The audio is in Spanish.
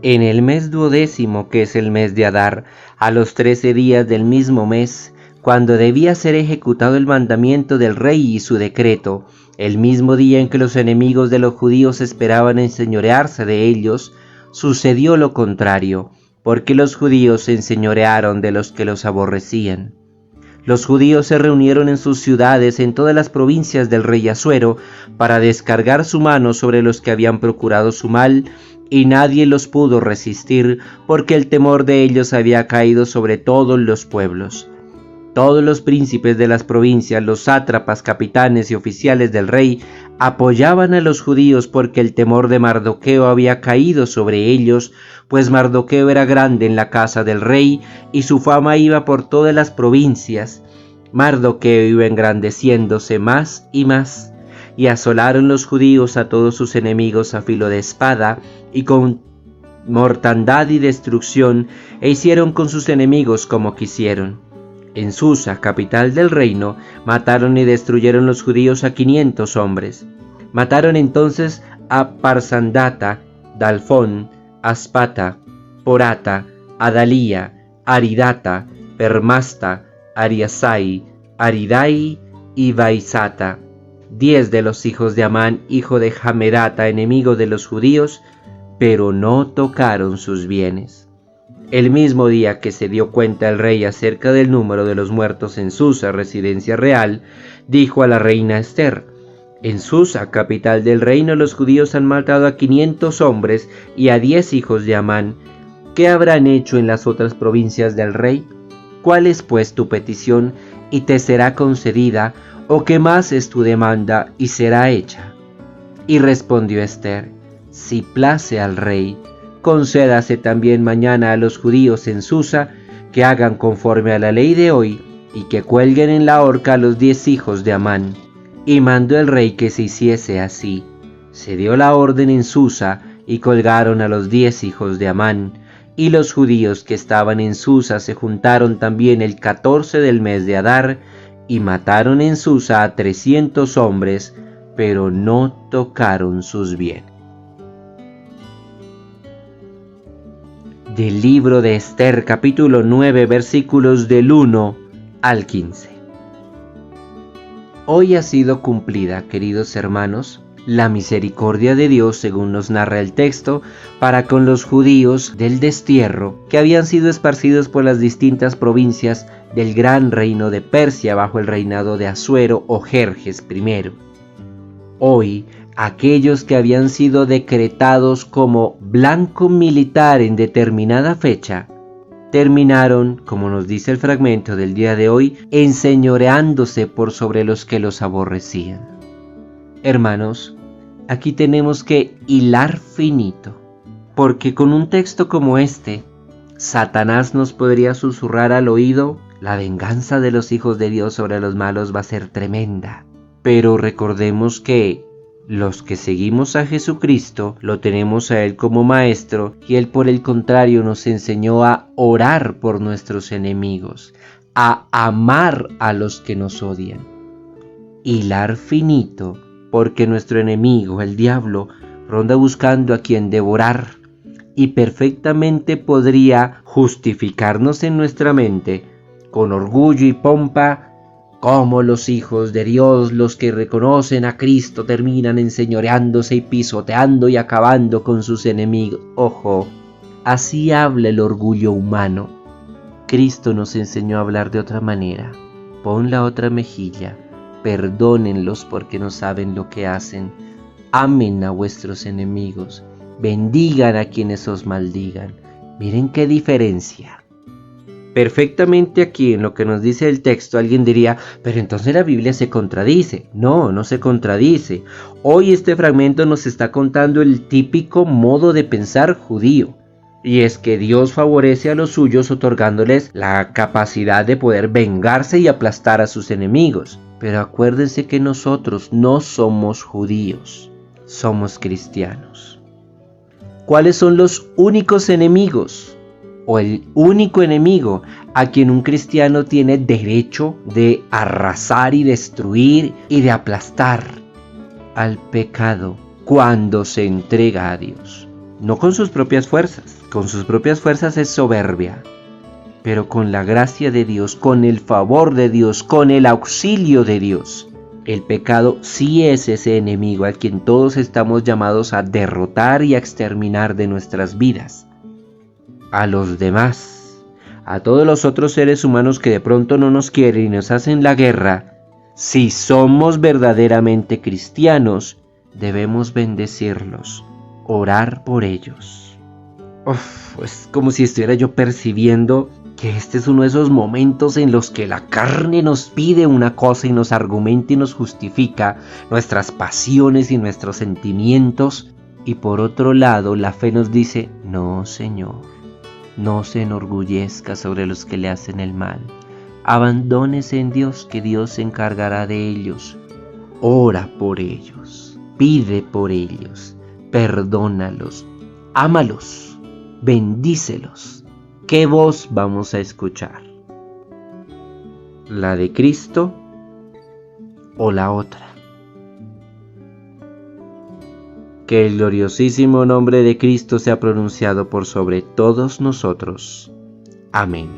En el mes 12º, que es el mes de Adar, a los 13 días del mismo mes, cuando debía ser ejecutado el mandamiento del rey y su decreto, el mismo día en que los enemigos de los judíos esperaban enseñorearse de ellos, sucedió lo contrario, porque los judíos se enseñorearon de los que los aborrecían. Los judíos se reunieron en sus ciudades en todas las provincias del rey Asuero para descargar su mano sobre los que habían procurado su mal, y nadie los pudo resistir, porque el temor de ellos había caído sobre todos los pueblos. Todos los príncipes de las provincias, los sátrapas, capitanes y oficiales del rey, apoyaban a los judíos porque el temor de Mardoqueo había caído sobre ellos, pues Mardoqueo era grande en la casa del rey y su fama iba por todas las provincias. Mardoqueo iba engrandeciéndose más y más, y asolaron los judíos a todos sus enemigos a filo de espada y con mortandad y destrucción, e hicieron con sus enemigos como quisieron. En Susa, capital del reino, mataron y destruyeron los judíos a 500 hombres. Mataron entonces a Parsandata, Dalfón, Aspata, Porata, Adalía, Aridata, Permasta, Ariasai, Aridai y Baisata, 10 de los hijos de Amán, hijo de Hamedata, enemigo de los judíos, pero no tocaron sus bienes. El mismo día que se dio cuenta el rey acerca del número de los muertos en Susa, residencia real, dijo a la reina Ester: en Susa, capital del reino, los judíos han matado a 500 hombres y a 10 hijos de Amán. ¿Qué habrán hecho en las otras provincias del rey? ¿Cuál es pues tu petición y te será concedida, o qué más es tu demanda y será hecha? Y respondió Ester: si place al rey, concédase también mañana a los judíos en Susa que hagan conforme a la ley de hoy y que cuelguen en la horca a los 10 hijos de Amán. Y mandó el rey que se hiciese así. Se dio la orden en Susa y colgaron a los 10 hijos de Amán. Y los judíos que estaban en Susa se juntaron también el 14 del mes de Adar y mataron en Susa a 300 hombres, pero no tocaron sus bienes. Del libro de Ester, capítulo 9, versículos del 1 al 15. Hoy ha sido cumplida, queridos hermanos, la misericordia de Dios, según nos narra el texto, para con los judíos del destierro que habían sido esparcidos por las distintas provincias del gran reino de Persia bajo el reinado de Asuero o Jerjes I. Hoy, aquellos que habían sido decretados como blanco militar en determinada fecha, terminaron, como nos dice el fragmento del día de hoy, enseñoreándose por sobre los que los aborrecían. Hermanos, aquí tenemos que hilar finito, porque con un texto como este, Satanás nos podría susurrar al oído: la venganza de los hijos de Dios sobre los malos va a ser tremenda. Pero recordemos que los que seguimos a Jesucristo lo tenemos a Él como Maestro, y Él por el contrario nos enseñó a orar por nuestros enemigos, a amar a los que nos odian. Hilar finito, porque nuestro enemigo, el diablo, ronda buscando a quien devorar, y perfectamente podría justificarnos en nuestra mente, con orgullo y pompa, cómo los hijos de Dios, los que reconocen a Cristo, terminan enseñoreándose y pisoteando y acabando con sus enemigos. Ojo, así habla el orgullo humano. Cristo nos enseñó a hablar de otra manera. Pon la otra mejilla, perdónenlos porque no saben lo que hacen, amen a vuestros enemigos, bendigan a quienes os maldigan. Miren qué diferencia. Perfectamente aquí en lo que nos dice el texto alguien diría: pero entonces la Biblia se contradice. No, no se contradice. Hoy este fragmento nos está contando el típico modo de pensar judío. Y es que Dios favorece a los suyos otorgándoles la capacidad de poder vengarse y aplastar a sus enemigos. Pero acuérdense que nosotros no somos judíos, somos cristianos. ¿Cuáles son los únicos enemigos? o el único enemigo a quien un cristiano tiene derecho de arrasar y destruir y de aplastar: al pecado, cuando se entrega a Dios. No con sus propias fuerzas. Con sus propias fuerzas es soberbia. Pero con la gracia de Dios, con el favor de Dios, con el auxilio de Dios, el pecado sí es ese enemigo a quien todos estamos llamados a derrotar y a exterminar de nuestras vidas. A los demás, a todos los otros seres humanos que de pronto no nos quieren y nos hacen la guerra, si somos verdaderamente cristianos, debemos bendecirlos, orar por ellos. Es como si estuviera yo percibiendo que este es uno de esos momentos en los que la carne nos pide una cosa y nos argumenta y nos justifica nuestras pasiones y nuestros sentimientos, y por otro lado la fe nos dice: no, Señor, no se enorgullezca sobre los que le hacen el mal, abandónese en Dios, que Dios se encargará de ellos. Ora por ellos, pide por ellos, perdónalos, ámalos, bendícelos. ¿Qué voz vamos a escuchar? ¿La de Cristo o la otra? Que el gloriosísimo nombre de Cristo sea pronunciado por sobre todos nosotros. Amén.